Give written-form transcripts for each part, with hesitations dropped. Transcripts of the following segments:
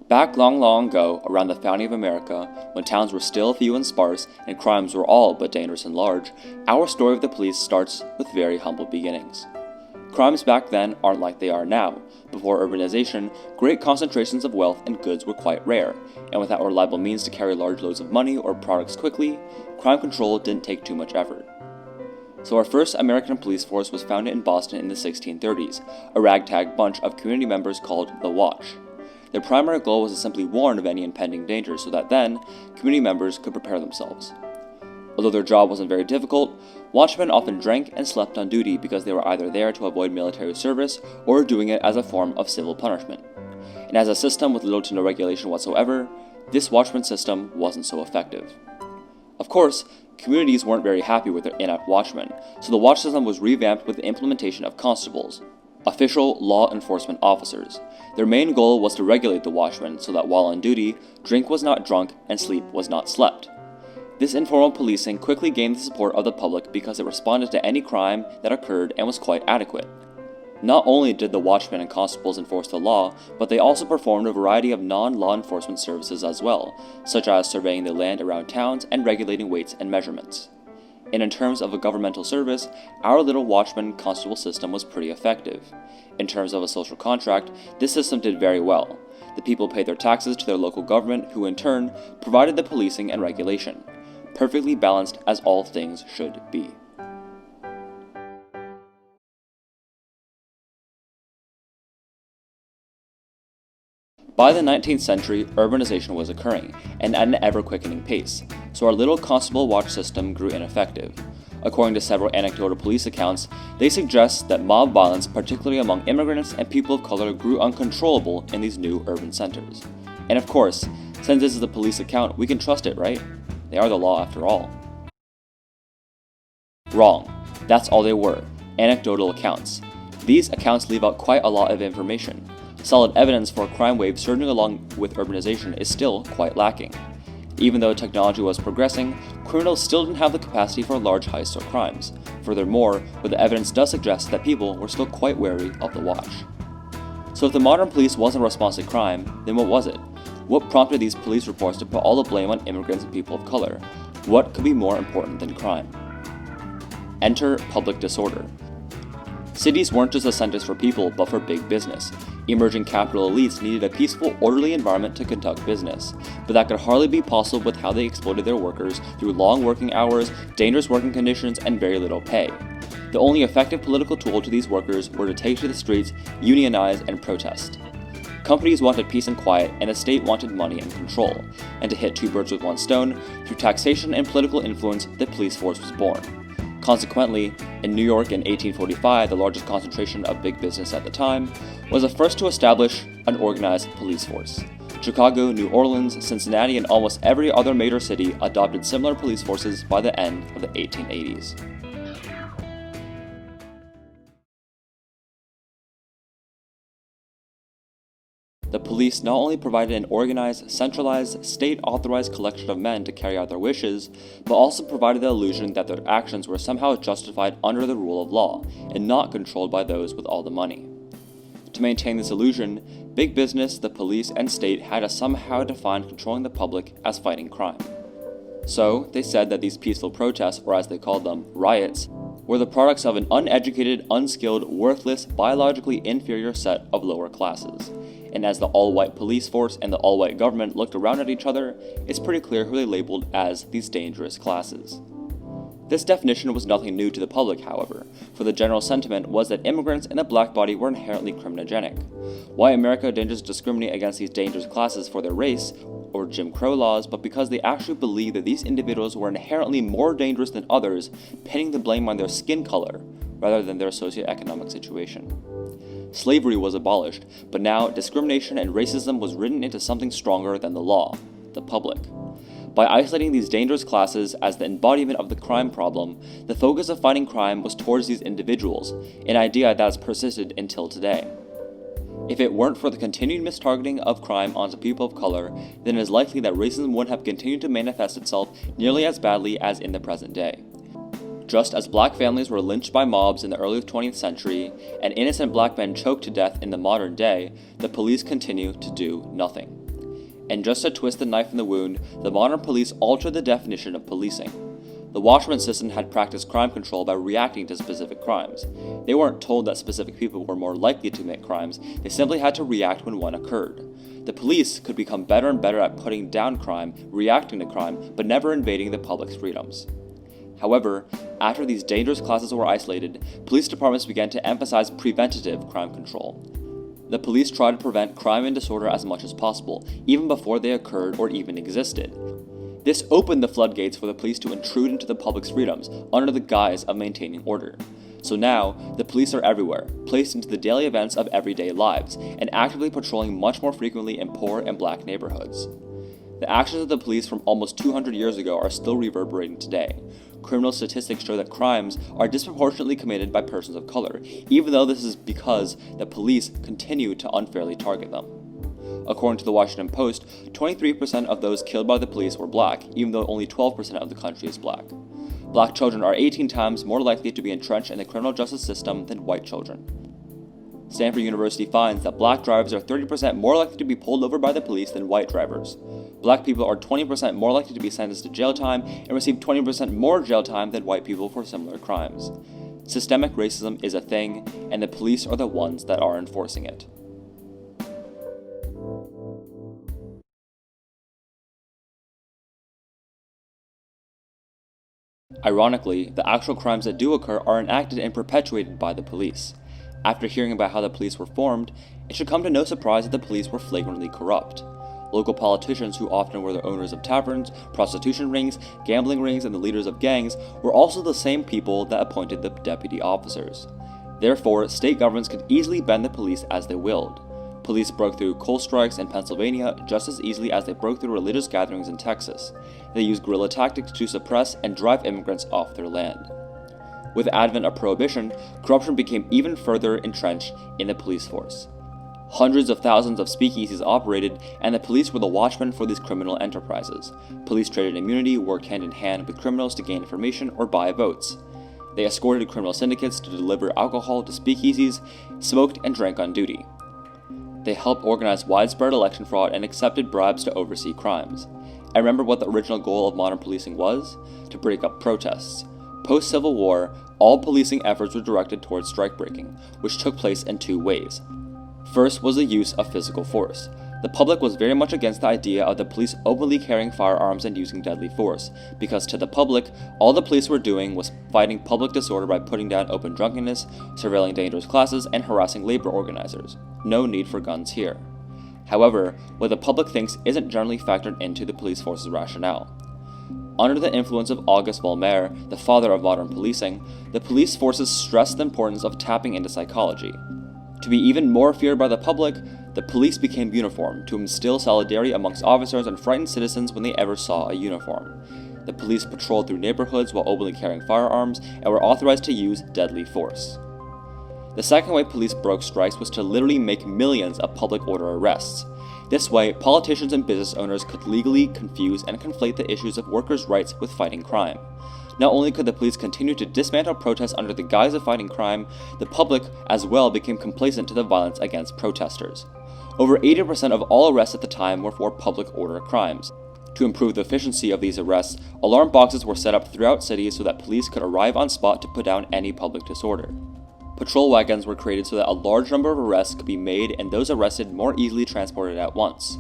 Back long, long ago, around the founding of America, when towns were still few and sparse and crimes were all but dangerous and large, our story of the police starts with very humble beginnings. Crimes back then aren't like they are now. Before urbanization, great concentrations of wealth and goods were quite rare, and without reliable means to carry large loads of money or products quickly, crime control didn't take too much effort. So our first American police force was founded in Boston in the 1630s, a ragtag bunch of community members called the Watch. Their primary goal was to simply warn of any impending danger so that then, community members could prepare themselves. Although their job wasn't very difficult, watchmen often drank and slept on duty because they were either there to avoid military service or doing it as a form of civil punishment. And as a system with little to no regulation whatsoever, this watchman system wasn't so effective. Of course, communities weren't very happy with their inept watchmen, so the watch system was revamped with the implementation of constables, official law enforcement officers. Their main goal was to regulate the watchmen so that while on duty, drink was not drunk and sleep was not slept. This informal policing quickly gained the support of the public because it responded to any crime that occurred and was quite adequate. Not only did the watchmen and constables enforce the law, but they also performed a variety of non-law enforcement services as well, such as surveying the land around towns and regulating weights and measurements. And in terms of a governmental service, our little watchman constable system was pretty effective. In terms of a social contract, this system did very well. The people paid their taxes to their local government, who in turn provided the policing and regulation. Perfectly balanced as all things should be. By the 19th century, urbanization was occurring, and at an ever-quickening pace, so our little constable watch system grew ineffective. According to several anecdotal police accounts, they suggest that mob violence, particularly among immigrants and people of color, grew uncontrollable in these new urban centers. And of course, since this is a police account, we can trust it, right? They are the law after all. Wrong. That's all they were, anecdotal accounts. These accounts leave out quite a lot of information. Solid evidence for a crime wave surging along with urbanization is still quite lacking. Even though technology was progressing, criminals still didn't have the capacity for large heists or crimes. Furthermore, but the evidence does suggest that people were still quite wary of the watch. So if the modern police wasn't a response to crime, then what was it? What prompted these police reports to put all the blame on immigrants and people of color? What could be more important than crime? Enter public disorder. Cities weren't just a centers for people, but for big business. Emerging capital elites needed a peaceful, orderly environment to conduct business, but that could hardly be possible with how they exploited their workers through long working hours, dangerous working conditions, and very little pay. The only effective political tool to these workers were to take to the streets, unionize, and protest. Companies wanted peace and quiet, and the state wanted money and control. And to hit two birds with one stone, through taxation and political influence, the police force was born. Consequently, in New York in 1845, the largest concentration of big business at the time, was the first to establish an organized police force. Chicago, New Orleans, Cincinnati, and almost every other major city adopted similar police forces by the end of the 1880s. The police not only provided an organized, centralized, state-authorized collection of men to carry out their wishes, but also provided the illusion that their actions were somehow justified under the rule of law, and not controlled by those with all the money. To maintain this illusion, big business, the police, and state had to somehow define controlling the public as fighting crime. So, they said that these peaceful protests, or as they called them, riots, were the products of an uneducated, unskilled, worthless, biologically inferior set of lower classes. And as the all-white police force and the all-white government looked around at each other, it's pretty clear who they labeled as these dangerous classes. This definition was nothing new to the public, however, for the general sentiment was that immigrants and the black body were inherently criminogenic. Why America didn't just discriminate against these dangerous classes for their race, or Jim Crow laws, but because they actually believed that these individuals were inherently more dangerous than others, pinning the blame on their skin color, rather than their socioeconomic situation. Slavery was abolished, but now discrimination and racism was written into something stronger than the law, the public. By isolating these dangerous classes as the embodiment of the crime problem, the focus of fighting crime was towards these individuals, an idea that has persisted until today. If it weren't for the continued mistargeting of crime onto people of color, then it is likely that racism would have continued to manifest itself nearly as badly as in the present day. Just as black families were lynched by mobs in the early 20th century, and innocent black men choked to death in the modern day, the police continue to do nothing. And just to twist the knife in the wound, the modern police altered the definition of policing. The Watchman system had practiced crime control by reacting to specific crimes. They weren't told that specific people were more likely to commit crimes, they simply had to react when one occurred. The police could become better and better at putting down crime, reacting to crime, but never invading the public's freedoms. However, after these dangerous classes were isolated, police departments began to emphasize preventative crime control. The police tried to prevent crime and disorder as much as possible, even before they occurred or even existed. This opened the floodgates for the police to intrude into the public's freedoms under the guise of maintaining order. So now, the police are everywhere, placed into the daily events of everyday lives, and actively patrolling much more frequently in poor and black neighborhoods. The actions of the police from almost 200 years ago are still reverberating today. Criminal statistics show that crimes are disproportionately committed by persons of color, even though this is because the police continue to unfairly target them. According to the Washington Post, 23% of those killed by the police were black, even though only 12% of the country is black. Black children are 18 times more likely to be entrenched in the criminal justice system than white children. Stanford University finds that black drivers are 30% more likely to be pulled over by the police than white drivers. Black people are 20% more likely to be sentenced to jail time and receive 20% more jail time than white people for similar crimes. Systemic racism is a thing, and the police are the ones that are enforcing it. Ironically, the actual crimes that do occur are enacted and perpetuated by the police. After hearing about how the police were formed, it should come to no surprise that the police were flagrantly corrupt. Local politicians, who often were the owners of taverns, prostitution rings, gambling rings, and the leaders of gangs, were also the same people that appointed the deputy officers. Therefore, state governments could easily bend the police as they willed. Police broke through coal strikes in Pennsylvania just as easily as they broke through religious gatherings in Texas. They used guerrilla tactics to suppress and drive immigrants off their land. With the advent of Prohibition, corruption became even further entrenched in the police force. Hundreds of thousands of speakeasies operated, and the police were the watchmen for these criminal enterprises. Police traded immunity, worked hand in hand with criminals to gain information or buy votes. They escorted criminal syndicates to deliver alcohol to speakeasies, smoked and drank on duty. They helped organize widespread election fraud and accepted bribes to oversee crimes. And remember what the original goal of modern policing was? To break up protests. Post-Civil War, all policing efforts were directed towards strikebreaking, which took place in two ways. First was the use of physical force. The public was very much against the idea of the police openly carrying firearms and using deadly force, because to the public, all the police were doing was fighting public disorder by putting down open drunkenness, surveilling dangerous classes, and harassing labor organizers. No need for guns here. However, what the public thinks isn't generally factored into the police force's rationale. Under the influence of Auguste Voltaire, the father of modern policing, the police forces stressed the importance of tapping into psychology. To be even more feared by the public, the police became uniformed to instill solidarity amongst officers and frighten citizens when they ever saw a uniform. The police patrolled through neighborhoods while openly carrying firearms and were authorized to use deadly force. The second way police broke strikes was to literally make millions of public order arrests. This way, politicians and business owners could legally confuse and conflate the issues of workers' rights with fighting crime. Not only could the police continue to dismantle protests under the guise of fighting crime, the public as well became complacent to the violence against protesters. Over 80% of all arrests at the time were for public order crimes. To improve the efficiency of these arrests, alarm boxes were set up throughout cities so that police could arrive on spot to put down any public disorder. Patrol wagons were created so that a large number of arrests could be made and those arrested more easily transported at once.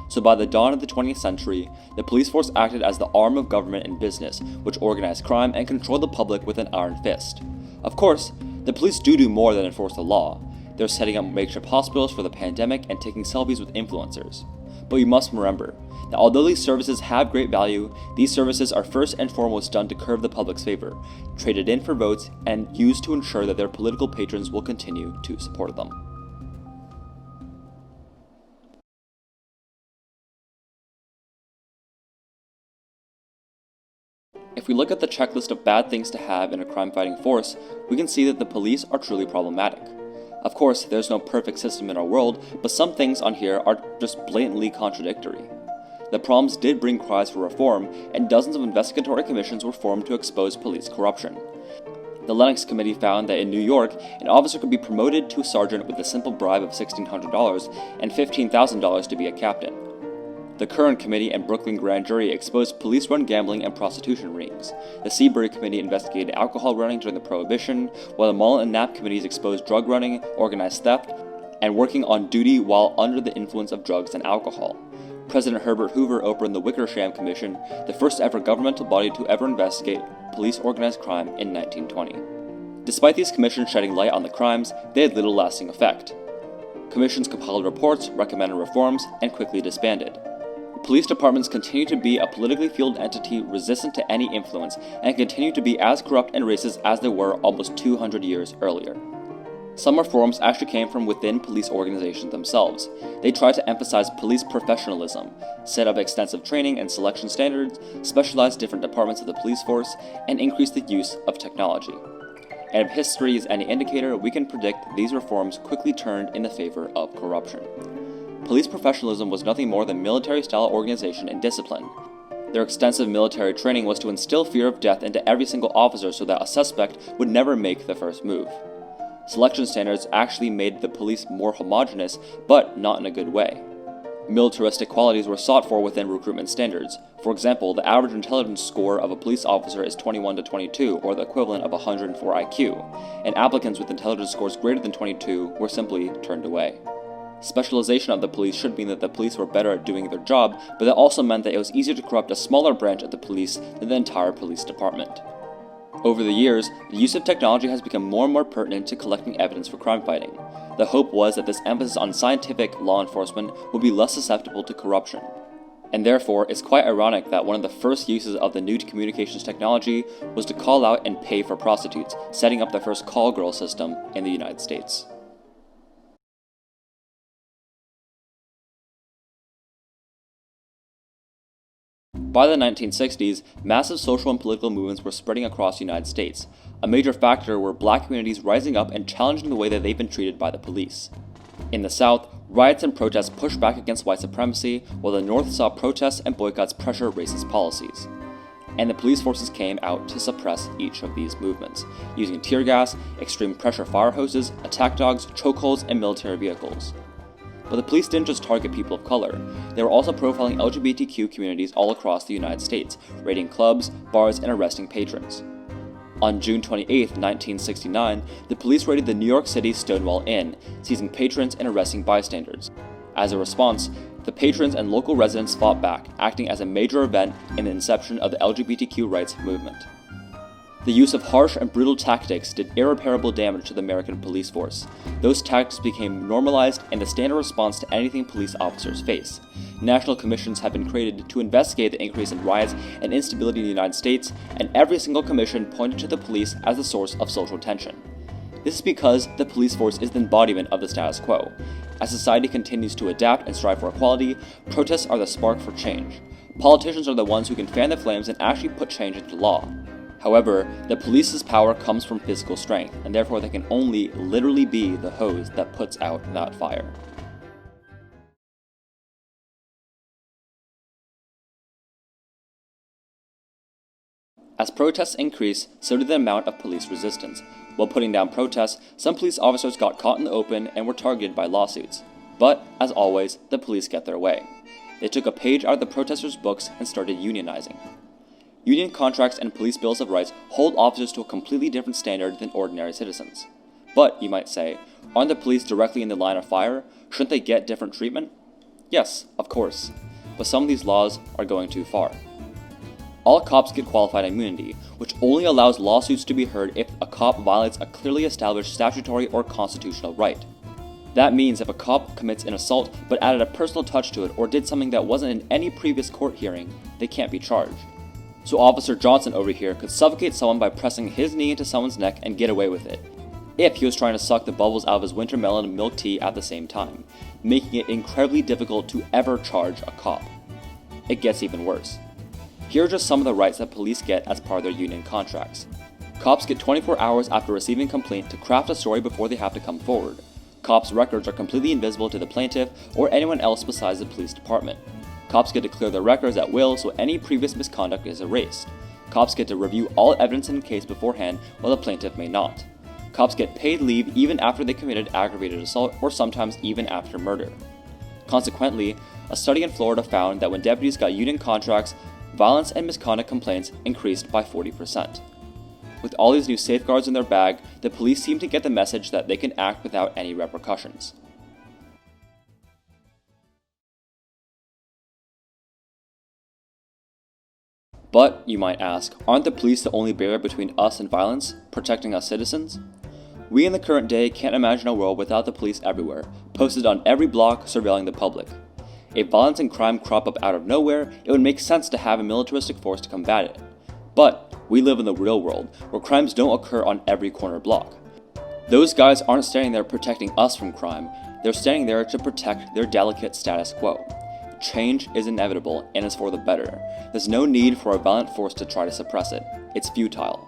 So by the dawn of the 20th century, the police force acted as the arm of government and business, which organized crime and controlled the public with an iron fist. Of course, the police do more than enforce the law. They're setting up makeshift hospitals for the pandemic and taking selfies with influencers. But you must remember that although these services have great value, these services are first and foremost done to curb the public's favor, traded in for votes, and used to ensure that their political patrons will continue to support them. If we look at the checklist of bad things to have in a crime-fighting force, we can see that the police are truly problematic. Of course, there's no perfect system in our world, but some things on here are just blatantly contradictory. The problems did bring cries for reform, and dozens of investigatory commissions were formed to expose police corruption. The Lennox Committee found that in New York, an officer could be promoted to a sergeant with a simple bribe of $1,600 and $15,000 to be a captain. The Curran Committee and Brooklyn Grand Jury exposed police-run gambling and prostitution rings. The Seabury Committee investigated alcohol running during the Prohibition, while the Mullen and Knapp Committees exposed drug running, organized theft, and working on duty while under the influence of drugs and alcohol. President Herbert Hoover opened the Wickersham Commission, the first ever governmental body to ever investigate police organized crime in 1920. Despite these commissions shedding light on the crimes, they had little lasting effect. Commissions compiled reports, recommended reforms, and quickly disbanded. Police departments continue to be a politically fueled entity resistant to any influence and continue to be as corrupt and racist as they were almost 200 years earlier. Some reforms actually came from within police organizations themselves. They tried to emphasize police professionalism, set up extensive training and selection standards, specialize different departments of the police force, and increase the use of technology. And if history is any indicator, we can predict these reforms quickly turned in the favor of corruption. Police professionalism was nothing more than military-style organization and discipline. Their extensive military training was to instill fear of death into every single officer so that a suspect would never make the first move. Selection standards actually made the police more homogeneous, but not in a good way. Militaristic qualities were sought for within recruitment standards. For example, the average intelligence score of a police officer is 21 to 22, or the equivalent of 104 IQ, and applicants with intelligence scores greater than 22 were simply turned away. Specialization of the police should mean that the police were better at doing their job, but that also meant that it was easier to corrupt a smaller branch of the police than the entire police department. Over the years, the use of technology has become more and more pertinent to collecting evidence for crime fighting. The hope was that this emphasis on scientific law enforcement would be less susceptible to corruption. And therefore, it's quite ironic that one of the first uses of the new communications technology was to call out and pay for prostitutes, setting up the first call girl system in the United States. By the 1960s, massive social and political movements were spreading across the United States. A major factor were black communities rising up and challenging the way that they've been treated by the police. In the South, riots and protests pushed back against white supremacy, while the North saw protests and boycotts pressure racist policies. And the police forces came out to suppress each of these movements, using tear gas, extreme pressure fire hoses, attack dogs, chokeholds, and military vehicles. But the police didn't just target people of color. They were also profiling LGBTQ communities all across the United States, raiding clubs, bars, and arresting patrons. On June 28, 1969, the police raided the New York City Stonewall Inn, seizing patrons and arresting bystanders. As a response, the patrons and local residents fought back, acting as a major event in the inception of the LGBTQ rights movement. The use of harsh and brutal tactics did irreparable damage to the American police force. Those tactics became normalized and the standard response to anything police officers face. National commissions have been created to investigate the increase in riots and instability in the United States, and every single commission pointed to the police as the source of social tension. This is because the police force is the embodiment of the status quo. As society continues to adapt and strive for equality, protests are the spark for change. Politicians are the ones who can fan the flames and actually put change into law. However, the police's power comes from physical strength, and therefore they can only literally be the hose that puts out that fire. As protests increased, so did the amount of police resistance. While putting down protests, some police officers got caught in the open and were targeted by lawsuits. But, as always, the police get their way. They took a page out of the protesters' books and started unionizing. Union contracts and police bills of rights hold officers to a completely different standard than ordinary citizens. But, you might say, aren't the police directly in the line of fire? Shouldn't they get different treatment? Yes, of course. But some of these laws are going too far. All cops get qualified immunity, which only allows lawsuits to be heard if a cop violates a clearly established statutory or constitutional right. That means if a cop commits an assault but added a personal touch to it or did something that wasn't in any previous court hearing, they can't be charged. So Officer Johnson over here could suffocate someone by pressing his knee into someone's neck and get away with it, if he was trying to suck the bubbles out of his winter melon milk tea at the same time, making it incredibly difficult to ever charge a cop. It gets even worse. Here are just some of the rights that police get as part of their union contracts. Cops get 24 hours after receiving a complaint to craft a story before they have to come forward. Cops' records are completely invisible to the plaintiff or anyone else besides the police department. Cops get to clear their records at will, so any previous misconduct is erased. Cops get to review all evidence in the case beforehand, while the plaintiff may not. Cops get paid leave even after they committed aggravated assault, or sometimes even after murder. Consequently, a study in Florida found that when deputies got union contracts, violence and misconduct complaints increased by 40%. With all these new safeguards in their bag, the police seem to get the message that they can act without any repercussions. But, you might ask, aren't the police the only barrier between us and violence, protecting us citizens? We in the current day can't imagine a world without the police everywhere, posted on every block surveilling the public. If violence and crime crop up out of nowhere, it would make sense to have a militaristic force to combat it. But we live in the real world, where crimes don't occur on every corner block. Those guys aren't standing there protecting us from crime, they're standing there to protect their delicate status quo. Change is inevitable and is for the better. There's no need for a violent force to try to suppress it. It's futile.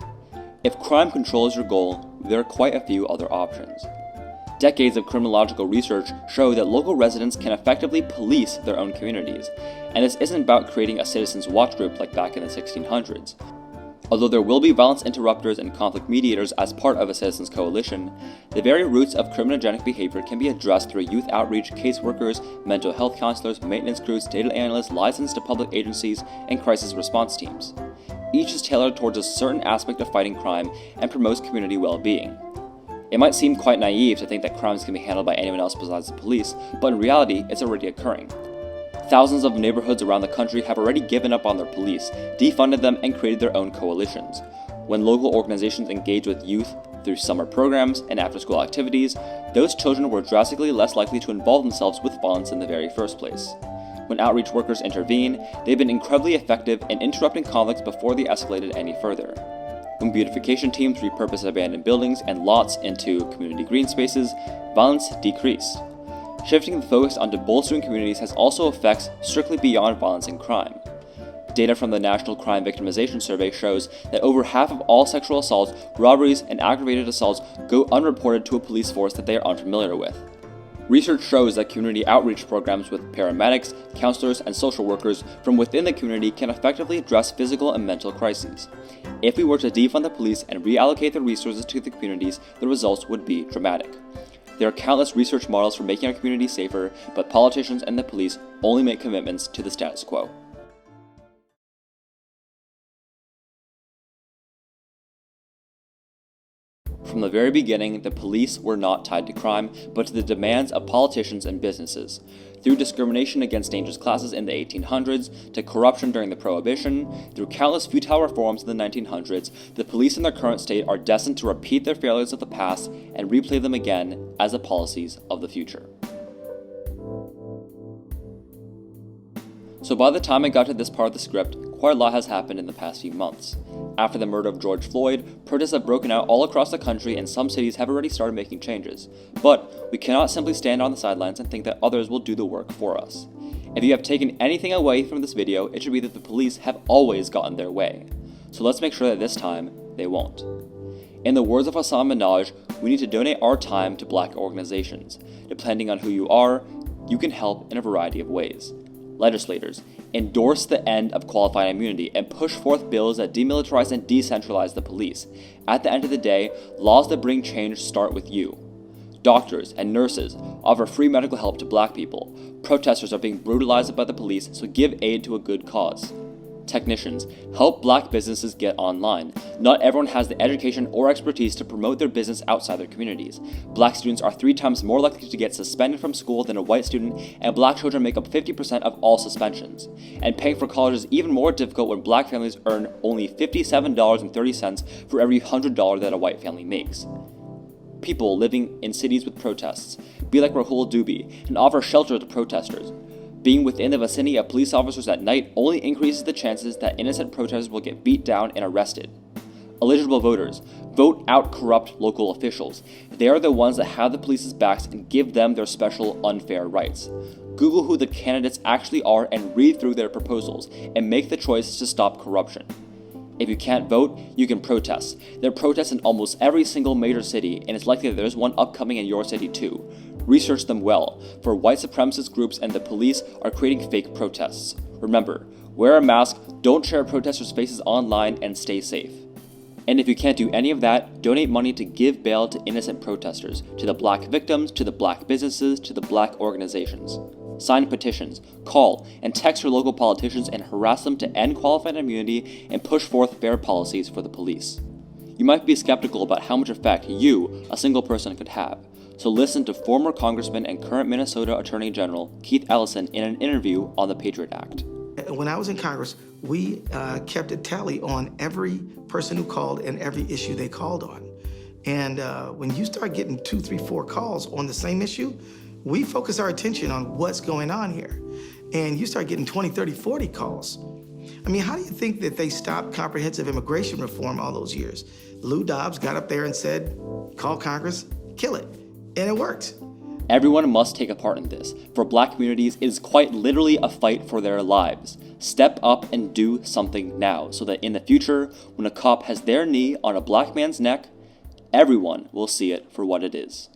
If crime control is your goal, there are quite a few other options. Decades of criminological research show that local residents can effectively police their own communities, and this isn't about creating a citizens' watch group like back in the 1600s. Although there will be violence interrupters and conflict mediators as part of a citizens' coalition, the very roots of criminogenic behavior can be addressed through youth outreach, caseworkers, mental health counselors, maintenance crews, data analysts, licensed to public agencies, and crisis response teams. Each is tailored towards a certain aspect of fighting crime and promotes community well-being. It might seem quite naive to think that crimes can be handled by anyone else besides the police, but in reality, it's already occurring. Thousands of neighborhoods around the country have already given up on their police, defunded them, and created their own coalitions. When local organizations engage with youth through summer programs and after-school activities, those children were drastically less likely to involve themselves with violence in the very first place. When outreach workers intervene, they've been incredibly effective in interrupting conflicts before they escalated any further. When beautification teams repurpose abandoned buildings and lots into community green spaces, violence decreased. Shifting the focus onto bolstering communities has also effects strictly beyond violence and crime. Data from the National Crime Victimization Survey shows that over half of all sexual assaults, robberies, and aggravated assaults go unreported to a police force that they are unfamiliar with. Research shows that community outreach programs with paramedics, counselors, and social workers from within the community can effectively address physical and mental crises. If we were to defund the police and reallocate the resources to the communities, the results would be dramatic. There are countless research models for making our community safer, but politicians and the police only make commitments to the status quo. From the very beginning, the police were not tied to crime, but to the demands of politicians and businesses. Through discrimination against dangerous classes in the 1800s, to corruption during the Prohibition, through countless futile reforms in the 1900s, the police in their current state are destined to repeat their failures of the past and replay them again as the policies of the future. So by the time I got to this part of the script, quite a lot has happened in the past few months. After the murder of George Floyd, protests have broken out all across the country and some cities have already started making changes. But we cannot simply stand on the sidelines and think that others will do the work for us. If you have taken anything away from this video, it should be that the police have always gotten their way. So let's make sure that this time, they won't. In the words of Hassan Minhaj, we need to donate our time to Black organizations. Depending on who you are, you can help in a variety of ways. Legislators, endorse the end of qualified immunity and push forth bills that demilitarize and decentralize the police. At the end of the day, laws that bring change start with you. Doctors and nurses offer free medical help to Black people. Protesters are being brutalized by the police, so give aid to a good cause. Technicians, help Black businesses get online. Not everyone has the education or expertise to promote their business outside their communities. Black students are 3 times more likely to get suspended from school than a white student, and Black children make up 50% of all suspensions. And paying for college is even more difficult when Black families earn only $57.30 for every $100 that a white family makes. People living in cities with protests, be like Rahul Dubey and offer shelter to protesters. Being within the vicinity of police officers at night only increases the chances that innocent protesters will get beat down and arrested. Eligible voters, vote out corrupt local officials. They are the ones that have the police's backs and give them their special unfair rights. Google who the candidates actually are and read through their proposals and make the choice to stop corruption. If you can't vote, you can protest. There are protests in almost every single major city, and it's likely that there's one upcoming in your city too. Research them well, for white supremacist groups and the police are creating fake protests. Remember, wear a mask, don't share protesters' faces online, and stay safe. And if you can't do any of that, donate money to give bail to innocent protesters, to the Black victims, to the Black businesses, to the Black organizations. sign petitions, call and text your local politicians and harass them to end qualified immunity and push forth fair policies for the police. You might be skeptical about how much effect you, a single person, could have, so listen to former Congressman and current Minnesota Attorney General Keith Ellison in an interview on the Patriot Act. When I was in Congress, we kept a tally on every person who called and every issue they called on. And when you start getting 2, 3, 4 calls on the same issue, we focus our attention on what's going on here. And you start getting 20, 30, 40 calls. I mean, how do you think that they stopped comprehensive immigration reform all those years? Lou Dobbs got up there and said, call Congress, kill it. And it worked. Everyone must take a part in this. For Black communities, it is quite literally a fight for their lives. Step up and do something now, so that in the future, when a cop has their knee on a Black man's neck, everyone will see it for what it is.